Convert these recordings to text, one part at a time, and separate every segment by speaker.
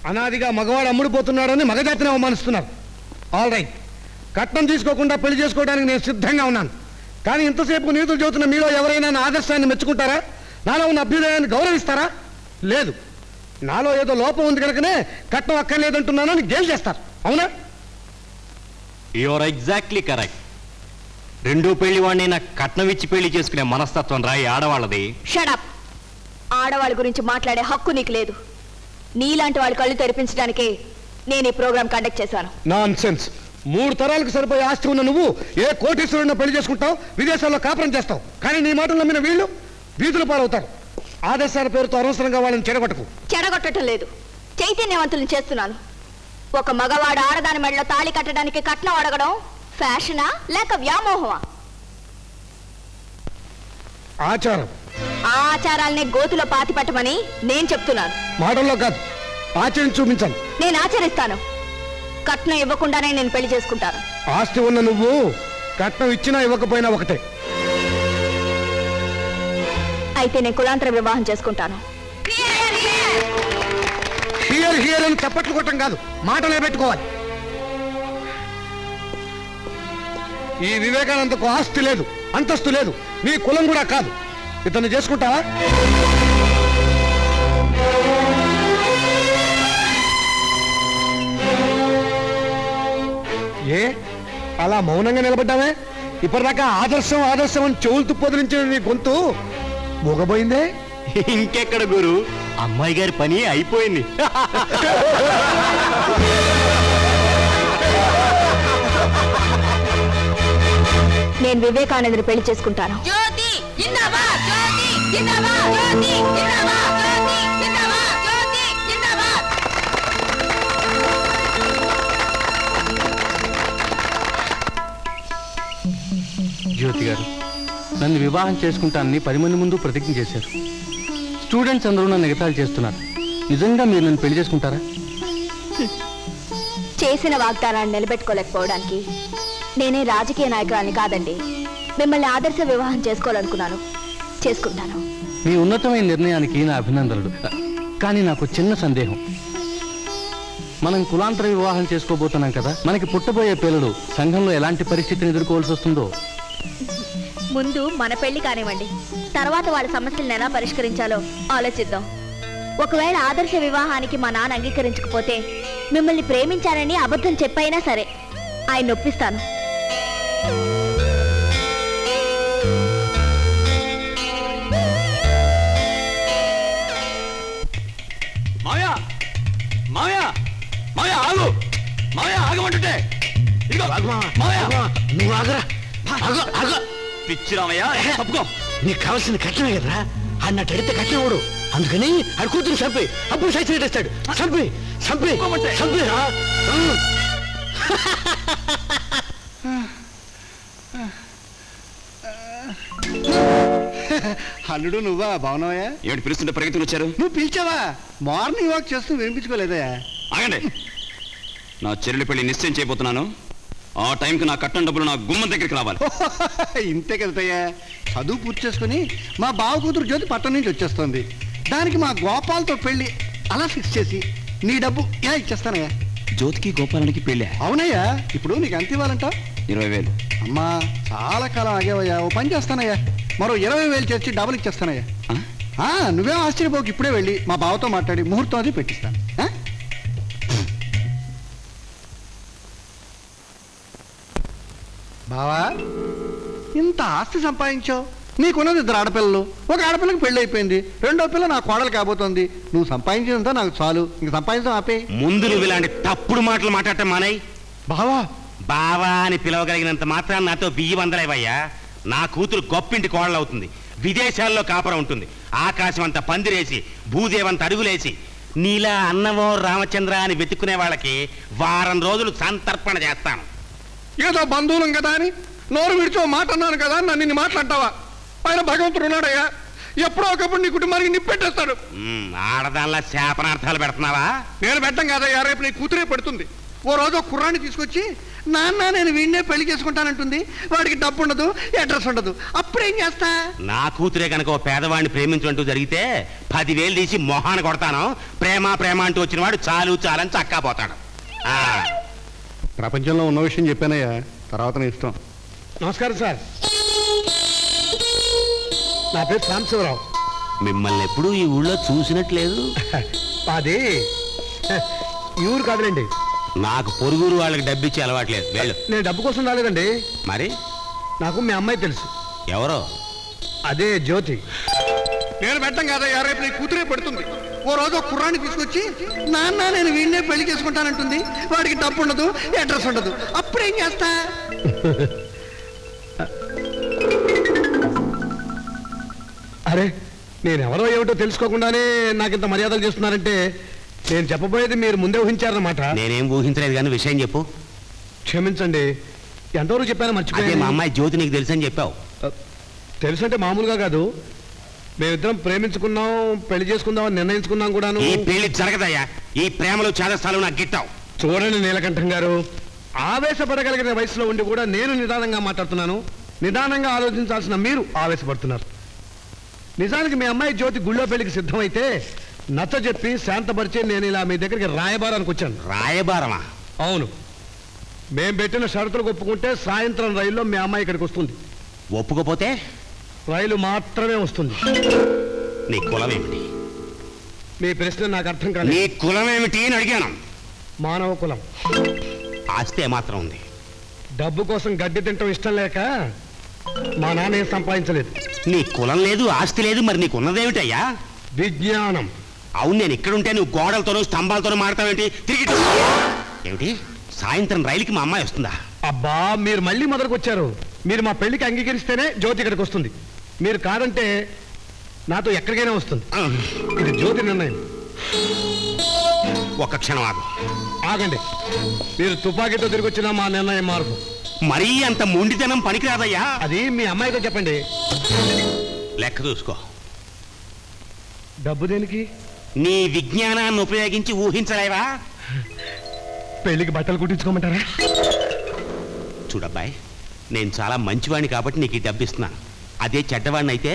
Speaker 1: అనాదిగా మగవాడు అమ్ముడుపోతున్నాడని మగజాతిని అవమానిస్తున్నారు. All right, కట్నం తీసుకోకుండా పెళ్లి చేసుకోవడానికి నేను సిద్ధంగా ఉన్నాను. కానీ ఇంతసేపు నీతులు చెబుతున్న మీలో ఎవరైనా నా ఆదర్శాన్ని మెచ్చుకుంటారా? నాలో ఉన్న అభ్యుదయాన్ని గౌరవిస్తారా? లేదు. నాలో ఏదో లోపం ఉంది కనుకనే కట్నం అక్కర్లేదంటున్నానని గేల్ చేస్తారు. అవునా?
Speaker 2: You are exactly correct. రెండో పెళ్లి వాడిని నాకు కట్నం ఇచ్చి పెళ్లి చేసుకునే మనస్తత్వం రాయి ఆడవాళ్ళది.
Speaker 3: షడప్. ఆడవాళ్ళ గురించి మాట్లాడే హక్కు నీకు లేదు. నీలాంటి వాళ్ళ కళ్ళు తెరిపించడానికే నేను ఈ ప్రోగ్రాం కండక్ట్ చేశాను.
Speaker 1: నాన్సెన్స్. 3 తరాలకు సరిపోయే ఆస్తి ఉన్న నువ్వు ఏ కోటీశ్వరుడిని పెళ్లి చేసుకుంటావు, విదేశాల్లో కాపురం చేస్తావు. కానీ నీ మాటలు నమ్మిన వీళ్ళు వీధుల పాలవుతారు. ఆదేశాల పేరుతో అనవసరంగా వాళ్ళని
Speaker 3: చెడగొట్టడం లేదు, చైతన్యవంతులను చేస్తున్నాను. ఒక మగవాడు ఆడదాని మెడలో తాళి కట్టడానికి కట్నం అడగడం ఫ్యాషనా లేక వ్యామోహమా?
Speaker 1: ఆచారం.
Speaker 3: ఆ ఆచారాలనే గోతులో పాతి పెట్టమని నేను చెప్తున్నాను.
Speaker 1: మాటల్లో కాదు, ఆచరించి చూపించాలి.
Speaker 3: నేను ఆచరిస్తాను. కట్నం ఇవ్వకుండానే నేను పెళ్లి చేసుకుంటాను.
Speaker 1: ఆస్తి ఉన్న నువ్వు కట్నం ఇచ్చినా ఇవ్వకపోయినా ఒకటే.
Speaker 3: అయితే నేను కులాంతర వివాహం చేసుకుంటాను.
Speaker 1: హియర్ హియర్ అని చప్పట్లు కొట్టం కాదు, మాటలే పెట్టుకోవాలి. ఈ వివేకానందకు ఆస్తి లేదు, అంతస్తు లేదు, నీ కులం కూడా కాదు. ఇతన్ని చేసుకుంటావా? ఏ అలా మౌనంగా నిలబడ్డావే? ఇప్పటిదాకా ఆదర్శం ఆదర్శం అని చెవులు తుప్పొదిలించిన నీ గొంతు మూగబోయిందే.
Speaker 2: ఇంకెక్కడ గురు, అమ్మాయి గారి పని అయిపోయింది.
Speaker 3: నేను వివేకానందని పెళ్లి చేసుకుంటాను.
Speaker 4: జ్యోతి గారు, నన్ను వివాహం చేసుకుంటానని 10 మంది ముందు ప్రతిజ్ఞ చేశారు. స్టూడెంట్స్ అందరూ నన్ను ఎగతాళి చేస్తున్నారు. నిజంగా మీరు నన్ను పెళ్లి చేసుకుంటారా?
Speaker 3: చేసిన వాగ్దానాన్ని నిలబెట్టుకోలేకపోవడానికి నేనే రాజకీయ నాయకురాలని కాదండి. మిమ్మల్ని ఆదర్శ వివాహం చేసుకోవాలనుకున్నాను, చేసుకుంటాను.
Speaker 4: మీ ఉన్నతమైన నిర్ణయానికి నా అభినందనలు. కానీ నాకు చిన్న సందేహం. మనం కులాంతర వివాహం చేసుకోబోతున్నాం కదా, మనకి పుట్టబోయే పిల్లలు సంఘంలో ఎలాంటి పరిస్థితిని ఎదుర్కోవాల్సి వస్తుందో.
Speaker 3: ముందు మన పెళ్లి కానివ్వండి, తర్వాత వాళ్ళ సమస్యలను ఎలా పరిష్కరించాలో ఆలోచిద్దాం. ఒకవేళ ఆదర్శ వివాహానికి మా నాన్న అంగీకరించకపోతే మిమ్మల్ని ప్రేమించానని అబద్ధం చెప్పైనా సరే ఆయన ఒప్పిస్తాను.
Speaker 2: మాయా మాయా మాయా ఆగు, మాయా ఆగమంటుంటే.
Speaker 1: నువ్వు ఆగరా,
Speaker 2: పిచ్చి రామయ్య, తప్పుకో.
Speaker 1: నీకు కావాల్సిన కట్నమే కదరా. అన్నట్టు అడిగితే కట్నం అవడు. అందుకని అది కూతురు చంపి అప్పుడు సైతం తెస్తాడు. చంపి చంపి చంపి. అల్లుడు నువ్వా? బాగున్నావా?
Speaker 2: ఏమిటి పిలుస్తుంటే పరిగెత్తులు వచ్చారు?
Speaker 1: నువ్వు పిలిచావా? మార్నింగ్ వాక్ చేస్తూ వినిపించుకోలేదా?
Speaker 2: ఆగండి, నా చెల్లెలి పెళ్లి నిశ్చయం చేయబోతున్నాను. ఆ టైంకి నా కట్నం డబ్బులు నా గుమ్మం దగ్గరికి రావాలి.
Speaker 1: ఇంతే కదయ్యా. చదువు పూర్తి చేసుకుని మా బావ కూతురు జ్యోతి పట్టణం నుంచి వచ్చేస్తుంది. దానికి మా గోపాల్తో పెళ్లి అలా ఫిక్స్ చేసి నీ డబ్బు ఇలా ఇచ్చేస్తానయ్యా.
Speaker 2: జ్యోతికి గోపాలానికి పెళ్ళా?
Speaker 1: అవునయ్యా. ఇప్పుడు నీకు ఎంత ఇవ్వాలంట?
Speaker 2: 20,000.
Speaker 1: అమ్మా చాలా కాలం ఆగేవయ్యా. ఓ పని చేస్తానయ్యా, మరో 20,000 చేర్చి డబ్బులు ఇచ్చేస్తానయ్యా. నువ్వేం ఆశ్చర్యపోకు. ఇప్పుడే వెళ్ళి మా బావతో మాట్లాడి ముహూర్తం అది పెట్టిస్తాను. బావా, ఇంత ఆస్తి సంపాదించావు. నీకున్నది 2 ఆడపిల్లలు. ఒక ఆడపిల్లకి పెళ్లి అయిపోయింది, రెండో పిల్ల నా కోడలు కాబోతోంది. నువ్వు సంపాదించినంత నాకు చాలు, ఇంక సంపాదించడం ఆపే.
Speaker 2: ముందు నువ్వు ఇలాంటి తప్పుడు మాటలు మాట్లాడటం మానేయ్.
Speaker 1: బావా
Speaker 2: బావా అని పిలవగలిగినంత మాత్రం నాతో బియ్యం అందలేవయ్యా. నా కూతురు గొప్పింటి కోడలు అవుతుంది, విదేశాల్లో కాపురం ఉంటుంది. ఆకాశం అంత పందిరేసి భూదేవంత అడుగులేసి నీలా అన్నమో రామచంద్ర అని వెతుక్కునే వాళ్ళకి వారం రోజులు సంతర్పణ చేస్తాను.
Speaker 1: ఏదో బంధువులం కదా అని నోరు విడిచో మాట అన్నాను కదా, నన్ను నిన్ను మాట్లాడతావా? పైన భగవంతుడు ఉన్నాడయ్యా, ఎప్పుడో ఒకప్పుడు నీ కుటుంబానికి నిప్పెట్టేస్తాడు.
Speaker 2: ఆడదానిలా శాపనార్థాలు పెడుతున్నావా?
Speaker 1: నేను పెట్టం కాదయ్యా, రేపు నీ కూతురే పెడుతుంది.
Speaker 5: ఓ రోజు ఒక కుర్రాన్ని తీసుకొచ్చి నాన్న నేను వీడినే పెళ్లి చేసుకుంటానంటుంది. వాడికి డబ్బు ఉండదు, అడ్రస్ ఉండదు. అప్పుడేం చేస్తా?
Speaker 2: నా కూతురే కనుక ఓ పేదవాడిని ప్రేమించుంటూ జరిగితే 10,000 తీసి మొహాన కొడతాను. ప్రేమ ప్రేమ అంటూ వచ్చిన వాడు చాలు చాలని చక్కపోతాడు.
Speaker 1: ప్రపంచంలో ఉన్న విషయం చెప్పానయ్యా, తర్వాత నీ ఇష్టం. నమస్కారం సార్, నా పేరు సాంబశివరావు.
Speaker 2: మిమ్మల్ని ఎప్పుడు ఈ ఊళ్ళో చూసినట్లేదు.
Speaker 1: అది ఈ ఊరు కాదులేండి.
Speaker 2: నాకు పొరుగురు వాళ్ళకి డబ్బు ఇచ్చి అలవాట్లేదు. వెళ్ళు.
Speaker 1: నేను డబ్బు కోసం రాలేదండి.
Speaker 2: మరి
Speaker 1: నాకు మీ అమ్మాయి తెలుసు.
Speaker 2: ఎవరో?
Speaker 1: అదే జ్యోతి.
Speaker 5: నేను పెట్టం కాదయ్యా, రేపు నీ కూతురే పెడుతుంది. ఓ రోజు ఒక కుర్రాన్ని తీసుకొచ్చి నాన్న నేను వీడినే పెళ్లి చేసుకుంటానంటుంది. వాడికి డబ్బు ఉండదు, అడ్రస్ ఉండదు. అప్పుడేం చేస్తా?
Speaker 1: అరే, నేను ఎవరో ఏమిటో తెలుసుకోకుండానే నాకింత మర్యాదలు చేస్తున్నారంటే నేను చెప్పబోయేది మీరు ముందే ఊహించారన్నమాట.
Speaker 2: నేనేం ఊహించలేదు కానీ విషయం చెప్పు.
Speaker 1: క్షమించండి, ఎంతవరకు చెప్పానో
Speaker 2: అదే మా
Speaker 1: మర్చిపోయాను.
Speaker 2: అమ్మాయి జ్యోతి నీకు తెలుసని చెప్పావు.
Speaker 1: తెలుసంటే మామూలుగా కాదు, మేమిద్దరం ప్రేమించుకున్నాం, పెళ్లి చేసుకుందాం అని నిర్ణయించుకున్నాం కూడాను.
Speaker 2: ఈ పెళ్లి జరగదయ్యా. ఈ ప్రేమలో చేదస్తాలు నాకు గిట్టావు.
Speaker 1: చూడండి నీలకంఠం గారు, ఆవేశపడగలిగిన వయసులో ఉండి కూడా నేను నిదానంగా మాట్లాడుతున్నాను. నిదానంగా ఆలోచించాల్సిన మీరు ఆవేశపడుతున్నారు. నిజానికి మీ అమ్మాయి జ్యోతి గుళ్ళో పెళ్లికి సిద్ధమైతే నచ్చజెప్పి శాంతపరిచి నేను ఇలా మీ దగ్గరికి రాయబారానికి వచ్చాను.
Speaker 2: రాయబారమా?
Speaker 1: అవును, మేం పెట్టిన షరతులకు ఒప్పుకుంటే సాయంత్రం రైల్లో మీ అమ్మాయి ఇక్కడికి వస్తుంది.
Speaker 2: ఒప్పుకోపోతే
Speaker 1: రైలు మాత్రమే వస్తుంది.
Speaker 2: నీ కులం ఏమిటి?
Speaker 1: మీ ప్రశ్న నాకు అర్థం కాదు.
Speaker 2: నీ కులం ఏమిటి అని అడిగాను.
Speaker 1: మానవ కులం.
Speaker 2: ఆస్తి మాత్రం ఉంది.
Speaker 1: డబ్బు కోసం గడ్డి తింటం ఇష్టం లేక మా నాన్న ఏం సంపాదించలేదు.
Speaker 2: నీ కులం లేదు, ఆస్తి లేదు, మరి నీకు ఉన్నదేమిటయ్యా?
Speaker 1: విజ్ఞానం.
Speaker 2: అవును, నేను ఇక్కడుంటే నువ్వు గోడలతోనూ స్తంభాలతోనూ మాడతావేంటి? తిరిగి ఏమిటి? సాయంత్రం రైలుకి మా అమ్మాయి వస్తుందా?
Speaker 1: అబ్బా, మీరు మళ్ళీ మొదలుకు వచ్చారు. మీరు మా పెళ్లికి అంగీకరిస్తేనే జ్యోతి ఇక్కడికి వస్తుంది. మీరు కాదంటే నాతో ఎక్కడికైనా వస్తుంది. ఇది జ్యోతి నిర్ణయం.
Speaker 2: ఒక్క క్షణం ఆగు.
Speaker 1: ఆగండి, మీరు తుపాకీతో తిరిగి వచ్చినా మా నిర్ణయం మార్పు.
Speaker 2: మరీ అంత మొండితనం పనికిరాదయ్యా.
Speaker 1: అది మీ అమ్మాయితో చెప్పండి.
Speaker 2: లెక్క చూసుకో.
Speaker 1: డబ్బు దేనికి?
Speaker 2: నీ విజ్ఞానాన్ని ఉపయోగించి ఊహించలేవా?
Speaker 1: పెళ్లికి బట్టలు కుట్టించుకోమంటారా?
Speaker 2: చూడబ్బాయ్, నేను చాలా మంచివాడిని కాబట్టి నీకు ఈ డబ్బు ఇస్తున్నాను. అదే చెడ్డవాడిని అయితే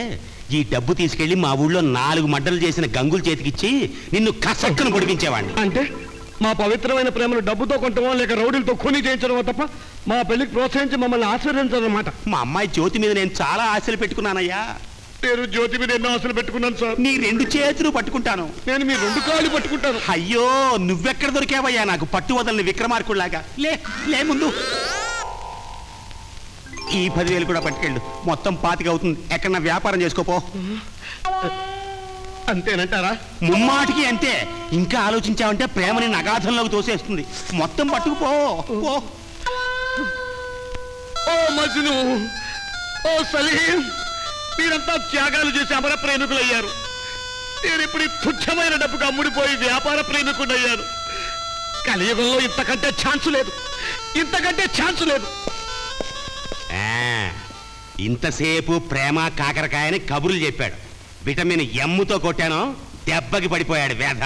Speaker 2: ఈ డబ్బు తీసుకెళ్లి మా ఊళ్ళో 4 మడ్డలు చేసిన గంగుల చేతికిచ్చి నిన్ను కసక్కను పొడిపించేవాడిని.
Speaker 1: అంటే మా పవిత్రమైన ప్రేమను డబ్బుతో కొంటమో లేక రౌడీలతో కొని చేయించడమో తప్ప మా పెళ్లికి ప్రోత్సహించి మమ్మల్ని ఆశీర్వదించాలన్నమాట.
Speaker 2: మా అమ్మాయి జ్యోతి మీద నేను చాలా ఆశలు పెట్టుకున్నానయ్యా.
Speaker 1: నేను జ్యోతి మీద ఎన్నో ఆశలు పెట్టుకున్నాను సార్.
Speaker 2: నీ 2 చేతులు పట్టుకుంటాను.
Speaker 1: నేను మీ 2 కాళ్ళు పట్టుకుంటాను.
Speaker 2: అయ్యో, నువ్వెక్కడ దొరికావయ్యా నాకు పట్టు వదలని విక్రమార్కుడిలాగా. లే ముందు ఈ 10,000 కూడా పట్టుకెళ్ళు. మొత్తం 25 అవుతుంది. ఎక్కడన్నా వ్యాపారం చేసుకోపో.
Speaker 1: అంతేనంటారా?
Speaker 2: ముమ్మాటికి అంతే. ఇంకా ఆలోచించావంటే ప్రేమని నగాధంలోకి తోసేస్తుంది. మొత్తం పట్టుకుపో.
Speaker 1: ఓ మజ్ను, ఓ సలీం, మీరంతా త్యాగాలు చేసి అమర ప్రేమికులయ్యారు. నేను ఇప్పుడు తుచ్చమైన డబ్బుకు అమ్ముడిపోయి వ్యాపార ప్రేమికుడయ్యాను. కలియుగంలో ఇంతకంటే ఛాన్స్ లేదు, ఇంతకంటే ఛాన్స్ లేదు.
Speaker 2: ఇంతసేపు ప్రేమ కాకరకాయని కబుర్లు చెప్పాడు. విటమిన్ ఎమ్ముతో కొట్టాను, దెబ్బకి పడిపోయాడు వేధ.